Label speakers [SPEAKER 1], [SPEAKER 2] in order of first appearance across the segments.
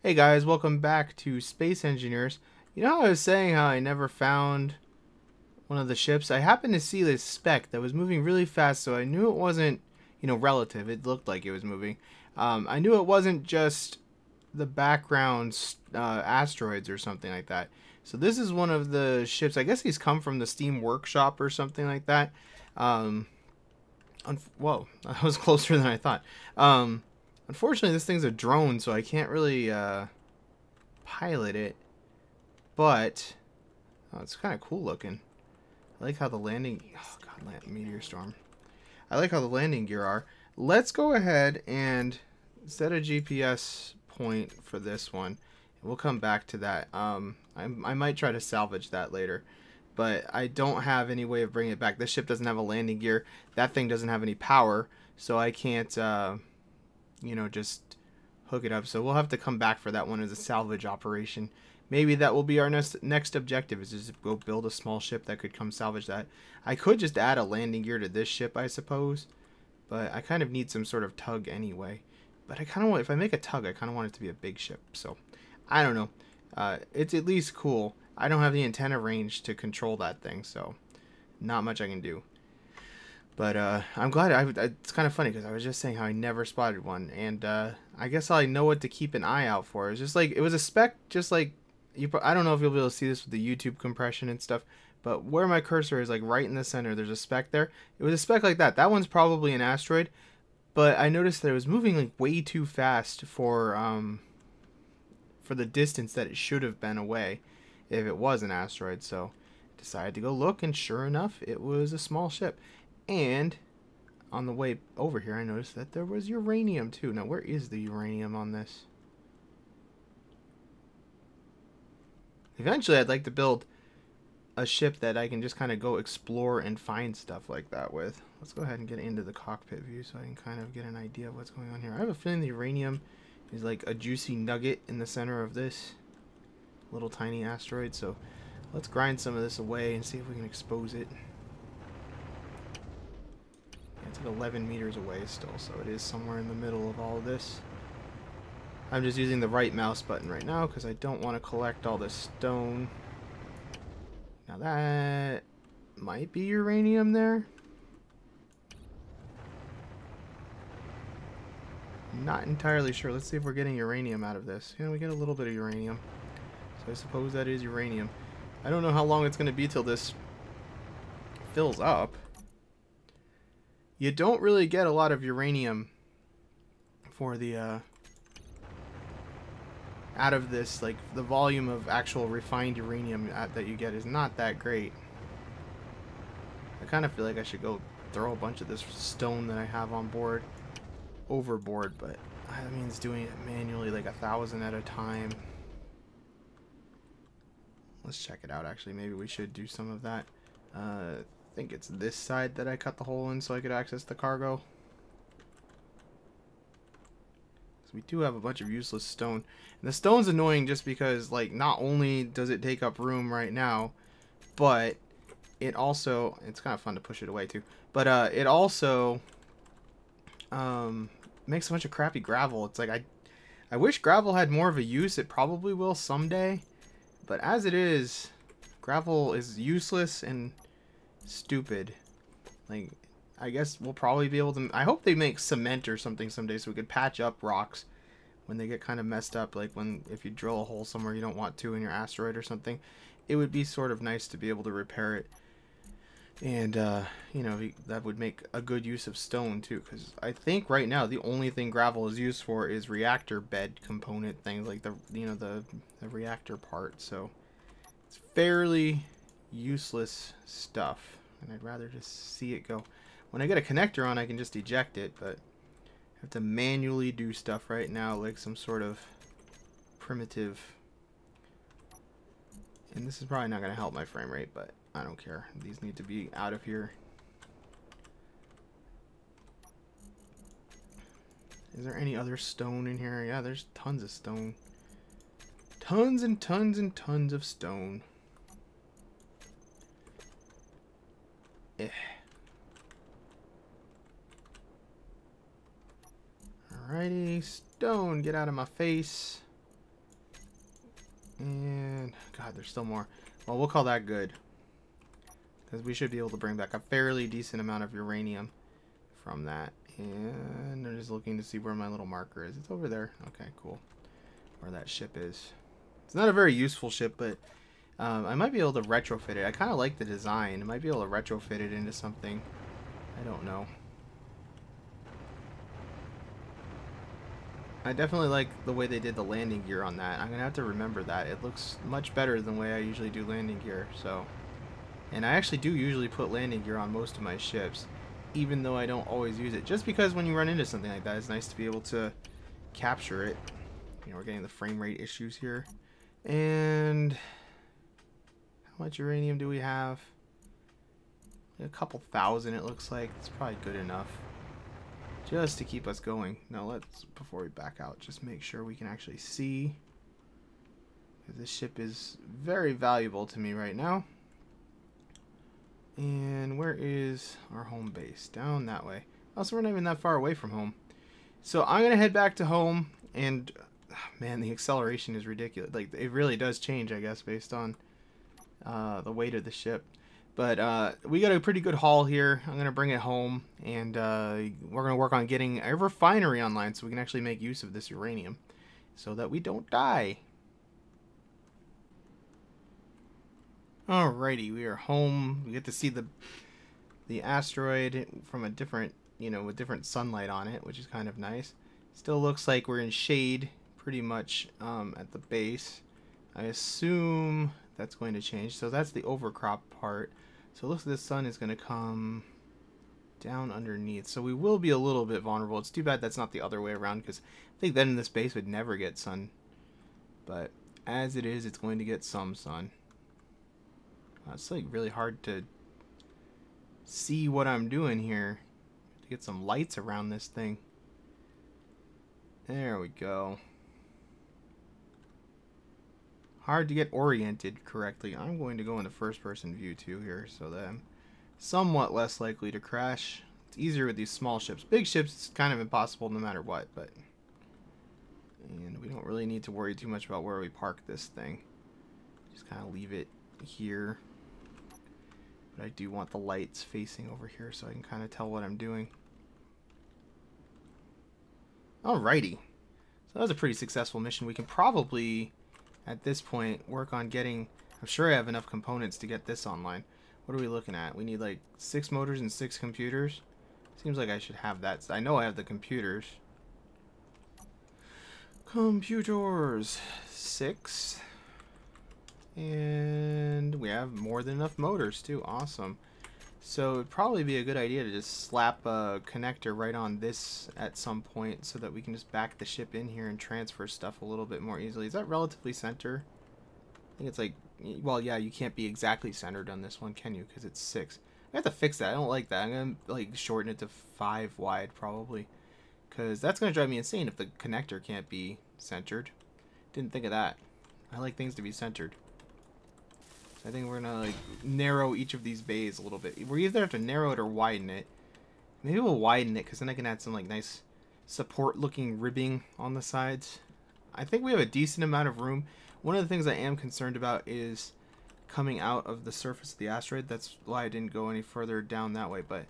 [SPEAKER 1] Hey guys, welcome back to Space Engineers. You know how I was saying how I never found one of the ships? I happened to see this speck that was moving really fast, so I knew it wasn't, relative. It looked like it was moving. I knew it wasn't just the background asteroids or something like that. So this is one of the ships. I guess he's come from the Steam Workshop or something like that. Um, Whoa, that was closer than I thought. Um, Unfortunately, this thing's a drone, so I can't really pilot it, but it's kind of cool looking. I like how the landing. Oh God, meteor storm. I like how the landing gear are. Let's go ahead and set a GPS point for this one. We'll come back to that. I might try to salvage that later, but I don't have any way of bringing it back. This ship doesn't have a landing gear. That thing doesn't have any power, so I can't, just hook it up. So we'll have to come back for that one as a salvage operation. Maybe that will be our next objective, is just go build a small ship that could come salvage that. I could just add a landing gear to this ship, I suppose, but I kind of need some sort of tug anyway. But I kind of want, if I make a tug, I kind of want it to be a big ship. So I don't know. It's at least cool. I don't have the antenna range to control that thing, so not much I can do. But I'm glad. It's kind of funny because I was just saying how I never spotted one, and I guess I know what to keep an eye out for. It's just like it was a speck, just like you. I don't know if you'll be able to see this with the YouTube compression and stuff, but where my cursor is, like right in the center, there's a speck there. It was a speck like that. That one's probably an asteroid, but I noticed that it was moving like way too fast for the distance that it should have been away if it was an asteroid. So decided to go look, and sure enough, it was a small ship. And on the way over here, I noticed that there was uranium too. Now, where is the uranium on this? Eventually, I'd like to build a ship that I can just kind of go explore and find stuff like that with. Let's go ahead and get into the cockpit view so I can kind of get an idea of what's going on here. I have a feeling the uranium is like a juicy nugget in the center of this little tiny asteroid. So let's grind some of this away and see if we can expose it. It's like 11 meters away still, so it is somewhere in the middle of all of this. I'm just using the right mouse button right now because I don't want to collect all this stone. Now that might be uranium there. Not entirely sure. Let's see if we're getting uranium out of this. We get a little bit of uranium. So I suppose that is uranium. I don't know how long it's going to be till this fills up. You don't really get a lot of uranium for the out of this. Like, the volume of actual refined uranium that you get is not that great. I kind of feel like I should go throw a bunch of this stone that I have on board overboard, but that means doing it manually, like 1,000 at a time. Let's check it out. Actually, maybe we should do some of that. I think it's this side that I cut the hole in so I could access the cargo. So we do have a bunch of useless stone. And the stone's annoying just because, like, not only does it take up room right now, but it also, it's kind of fun to push it away too, but it also makes a bunch of crappy gravel. It's like, I wish gravel had more of a use. It probably will someday, but as it is, gravel is useless and stupid. Like, I guess we'll probably be able to, I hope they make cement or something someday so we could patch up rocks when they get kind of messed up, like if you drill a hole somewhere you don't want to in your asteroid or something. It would be sort of nice to be able to repair it. And that would make a good use of stone too, because I think right now the only thing gravel is used for is reactor bed component things, like the reactor part. So it's fairly useless stuff, and I'd rather just see it go. When I get a connector on, I can just eject it, but I have to manually do stuff right now, like some sort of primitive. And this is probably not going to help my frame rate, but I don't care. These need to be out of here. Is there any other stone in here? Yeah, there's tons of stone. Tons and tons and tons of stone. Eh. Alrighty, stone, get out of my face. And, God, there's still more. Well, we'll call that good. Because we should be able to bring back a fairly decent amount of uranium from that. And I'm just looking to see where my little marker is. It's over there. Okay, cool. Where that ship is. It's not a very useful ship, but I might be able to retrofit it. I kind of like the design. I might be able to retrofit it into something. I don't know. I definitely like the way they did the landing gear on that. I'm going to have to remember that. It looks much better than the way I usually do landing gear. So, and I actually do usually put landing gear on most of my ships, even though I don't always use it. Just because when you run into something like that, it's nice to be able to capture it. You know, we're getting the frame rate issues here. And how much uranium do we have? A couple thousand, it looks like. It's probably good enough just to keep us going. Now let's, before we back out, just make sure we can actually see. This ship is very valuable to me right now. And where is our home base? Down that way. Also, we're not even that far away from home. So I'm going to head back to home. And, man, the acceleration is ridiculous. Like, it really does change, I guess, based on the weight of the ship. But we got a pretty good haul here. I'm going to bring it home. And we're going to work on getting a refinery online so we can actually make use of this uranium. So that we don't die. Alrighty, we are home. We get to see the asteroid from a different, you know, with different sunlight on it, which is kind of nice. Still looks like we're in shade pretty much at the base. I assume that's going to change. So that's the overcrop part. So it looks like the sun is going to come down underneath. So we will be a little bit vulnerable. It's too bad that's not the other way around, because I think then this base would never get sun. But as it is, it's going to get some sun. It's like really hard to see what I'm doing here. To get some lights around this thing. There we go. Hard to get oriented correctly. I'm going to go into first person view too here so that I'm somewhat less likely to crash. It's easier with these small ships. Big ships, it's kind of impossible no matter what, but and we don't really need to worry too much about where we park this thing. Just kind of leave it here. But I do want the lights facing over here so I can kind of tell what I'm doing. Alrighty. So that was a pretty successful mission. We can probably, at this point, work on getting... I'm sure I have enough components to get this online. What are we looking at? We need like 6 motors and 6 computers. Seems like I should have that. I know I have the computers. Computers. 6. And we have more than enough motors too. Awesome. So it'd probably be a good idea to just slap a connector right on this at some point so that we can just back the ship in here and transfer stuff a little bit more easily. Is that relatively center? I think it's like, well, yeah, you can't be exactly centered on this one, can you? Because it's 6. I have to fix that. I don't like that. I'm going to like shorten it to 5 wide probably, because that's going to drive me insane if the connector can't be centered. Didn't think of that. I like things to be centered. I think we're gonna like narrow each of these bays a little bit. We either have to narrow it or widen it. Maybe we'll widen it because then I can add some like nice support looking ribbing on the sides. I think we have a decent amount of room. One of the things I am concerned about is coming out of the surface of the asteroid. That's why I didn't go any further down that way. But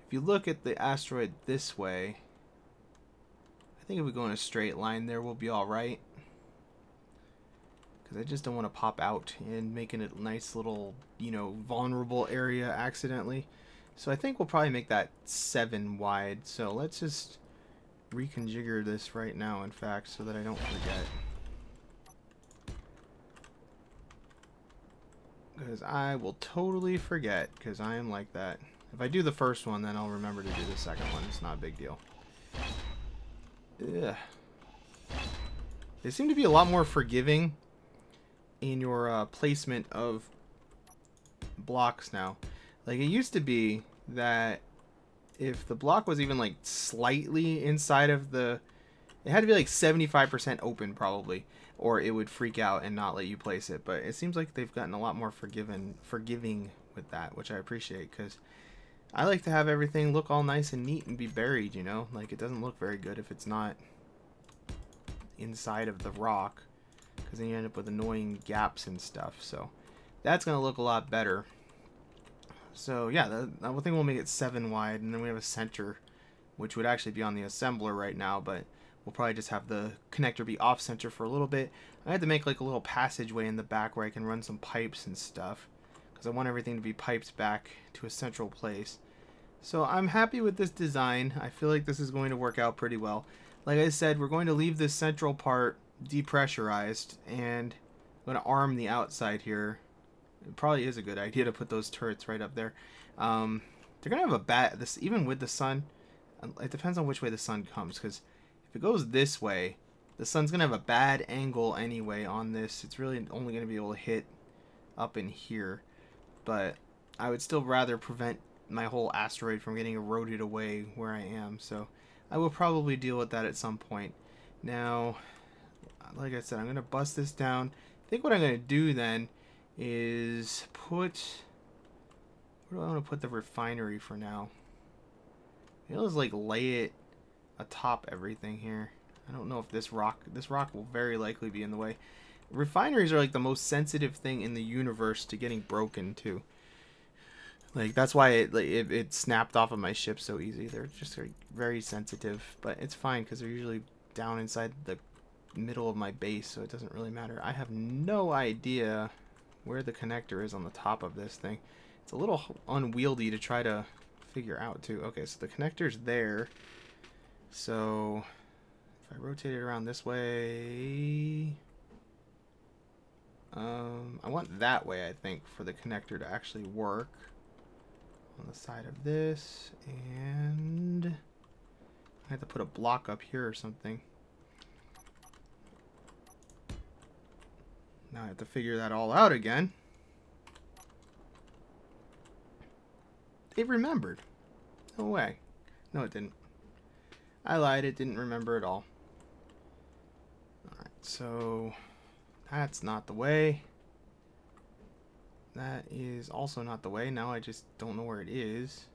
[SPEAKER 1] if you look at the asteroid this way, I think if we go in a straight line there, we'll be alright. I just don't want to pop out and making it a nice little, you know, vulnerable area accidentally. So I think we'll probably make that 7 wide. So let's just reconfigure this right now, in fact, so that I don't forget. Because I will totally forget, because I am like that. If I do the first one, then I'll remember to do the second one. It's not a big deal. Ugh. They seem to be a lot more forgiving in your placement of blocks now. Like, it used to be that if the block was even like slightly inside of the, it had to be like 75% open probably, or it would freak out and not let you place it. But it seems like they've gotten a lot more forgiving with that, which I appreciate, because I like to have everything look all nice and neat and be buried, you know? Like, it doesn't look very good if it's not inside of the rock. because then you end up with annoying gaps and stuff. So that's going to look a lot better. So yeah, I think we'll make it 7 wide, and then we have a center, which would actually be on the assembler right now, but we'll probably just have the connector be off center for a little bit. I had to make like a little passageway in the back where I can run some pipes and stuff, because I want everything to be piped back to a central place. So I'm happy with this design. I feel like this is going to work out pretty well. Like I said, we're going to leave this central part depressurized, and I'm going to arm the outside here. It probably is a good idea to put those turrets right up there. They're going to have a bad, even with the sun, it depends on which way the sun comes, because if it goes this way, the sun's going to have a bad angle anyway on this. It's really only going to be able to hit up in here, but I would still rather prevent my whole asteroid from getting eroded away where I am, so I will probably deal with that at some point. Now, like I said, I'm going to bust this down. I think what I'm going to do then is put, where do I want to put the refinery for now? Maybe let's like lay it atop everything here. I don't know if this rock will very likely be in the way. Refineries are like the most sensitive thing in the universe to getting broken too. Like that's why it snapped off of my ship so easy. They're just very sensitive, but it's fine because they're usually down inside the middle of my base, so it doesn't really matter. I have no idea where the connector is on the top of this thing. It's a little unwieldy to try to figure out too. Okay, so the connector's there. So if I rotate it around this way, I want that way, I think, for the connector to actually work. On the side of this, and I have to put a block up here or something. Now I have to figure that all out again. It remembered. No way. No, it didn't. I lied. It didn't remember at all. Alright, so that's not the way. That is also not the way. Now I just don't know where it is.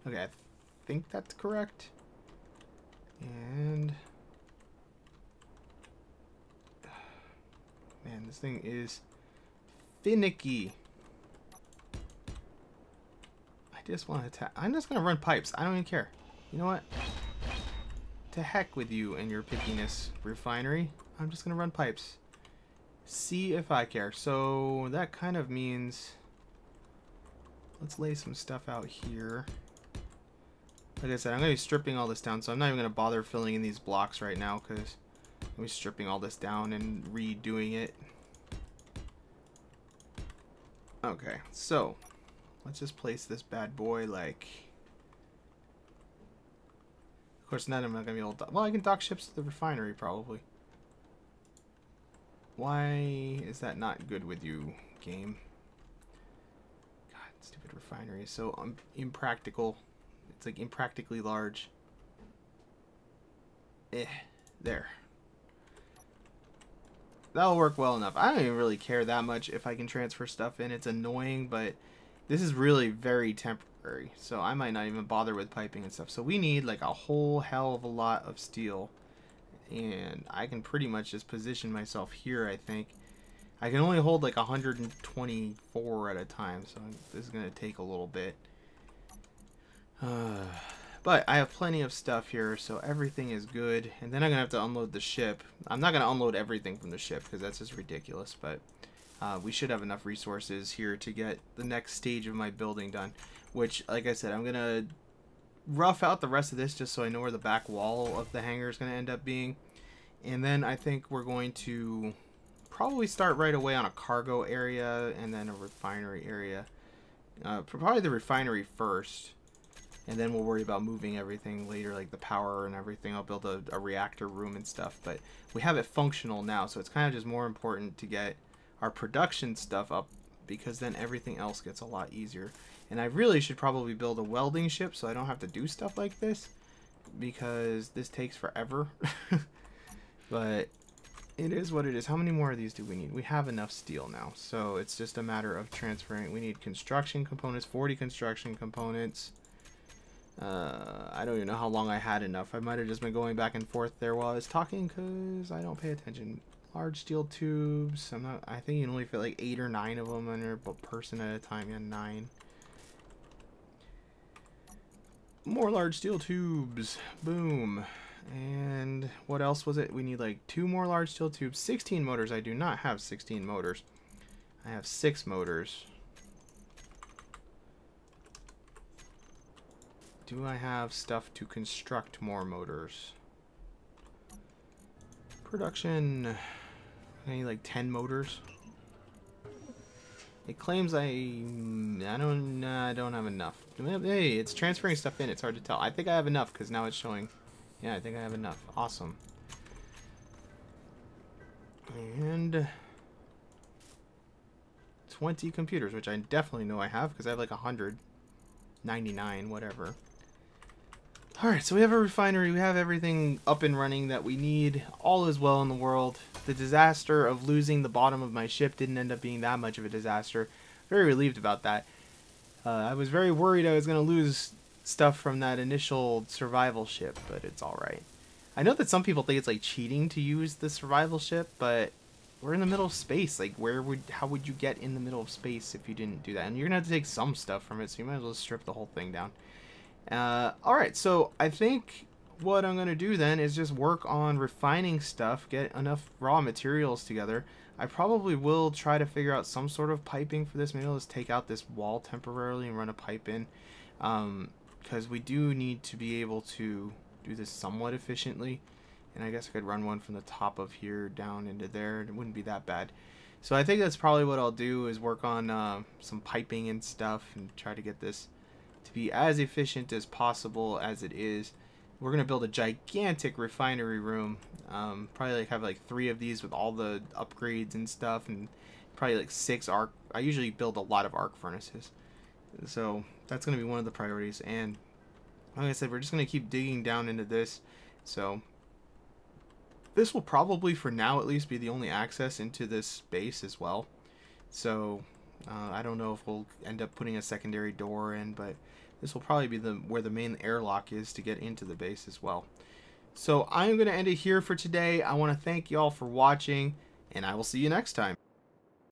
[SPEAKER 1] Okay, I think that's correct. And man, this thing is finicky. I just want to attack. I'm just gonna run pipes. I don't even care. You know what? To heck with you and your pickiness, refinery. I'm just gonna run pipes. See if I care. So that kind of means let's lay some stuff out here. Like I said, I'm going to be stripping all this down, so I'm not even going to bother filling in these blocks right now because I'm stripping all this down and redoing it. Okay, so let's just place this bad boy like... Of course, none of them are going to be able to... Well, I can dock ships to the refinery probably. Why is that not good with you, game? God, stupid refinery is so impractical. It's like impractically large. There. That'll work well enough. I don't even really care that much if I can transfer stuff in. It's annoying, but this is really very temporary. So I might not even bother with piping and stuff. So we need like a whole hell of a lot of steel. And I can pretty much just position myself here, I think. I can only hold like 124 at a time, so this is going to take a little bit. But I have plenty of stuff here, so everything is good. And then I'm going to have to unload the ship. I'm not going to unload everything from the ship, because that's just ridiculous. But we should have enough resources here to get the next stage of my building done. Which, like I said, I'm going to rough out the rest of this just so I know where the back wall of the hangar is going to end up being. And then I think we're going to probably start right away on a cargo area and then a refinery area. Probably the refinery first, and then we'll worry about moving everything later, like the power and everything. I'll build a reactor room and stuff, but we have it functional now, so it's kind of just more important to get our production stuff up, because then everything else gets a lot easier. And I really should probably build a welding ship so I don't have to do stuff like this, because this takes forever. But it is what it is. How many more of these do we need? We have enough steel now, so it's just a matter of transferring. We need construction components, 40 construction components. I don't even know how long I had enough. I might have just been going back and forth there while I was talking, because I don't pay attention Large steel tubes. I think you can only fit like 8 or 9 of them under a person at a time. Yeah, 9. More large steel tubes. Boom. And what else was it? We need like 2 more large steel tubes. 16 motors. I do not have 16 motors. I have 6 motors. Do I have stuff to construct more motors? Production. I need like 10 motors. It claims I don't have enough. Hey, it's transferring stuff in. It's hard to tell. I think I have enough because now it's showing. Yeah, I think I have enough. Awesome. And 20 computers, which I definitely know I have because I have like 199, whatever. Alright, so we have a refinery. We have everything up and running that we need. All is well in the world. The disaster of losing the bottom of my ship didn't end up being that much of a disaster. Very relieved about that. I was very worried I was going to lose stuff from that initial survival ship, but it's alright. I know that some people think it's like cheating to use the survival ship, but we're in the middle of space. Like, how would you get in the middle of space if you didn't do that? And you're going to have to take some stuff from it, so you might as well strip the whole thing down. Alright, so I think what I'm going to do then is just work on refining stuff, get enough raw materials together. I probably will try to figure out some sort of piping for this. Maybe I'll just take out this wall temporarily and run a pipe in. Because we do need to be able to do this somewhat efficiently. And I guess I could run one from the top of here down into there. It wouldn't be that bad. So I think that's probably what I'll do, is work on some piping and stuff and try to get this to be as efficient as possible as it is. We're going to build a gigantic refinery room. Probably like have like 3 of these with all the upgrades and stuff, and probably like 6 arc. I usually build a lot of arc furnaces. So that's going to be one of the priorities. And like I said, we're just going to keep digging down into this. So this will probably, for now at least, be the only access into this base as well. So I don't know if we'll end up putting a secondary door in, but this will probably be where the main airlock is to get into the base as well. So I'm going to end it here for today. I want to thank you all for watching, and I will see you next time.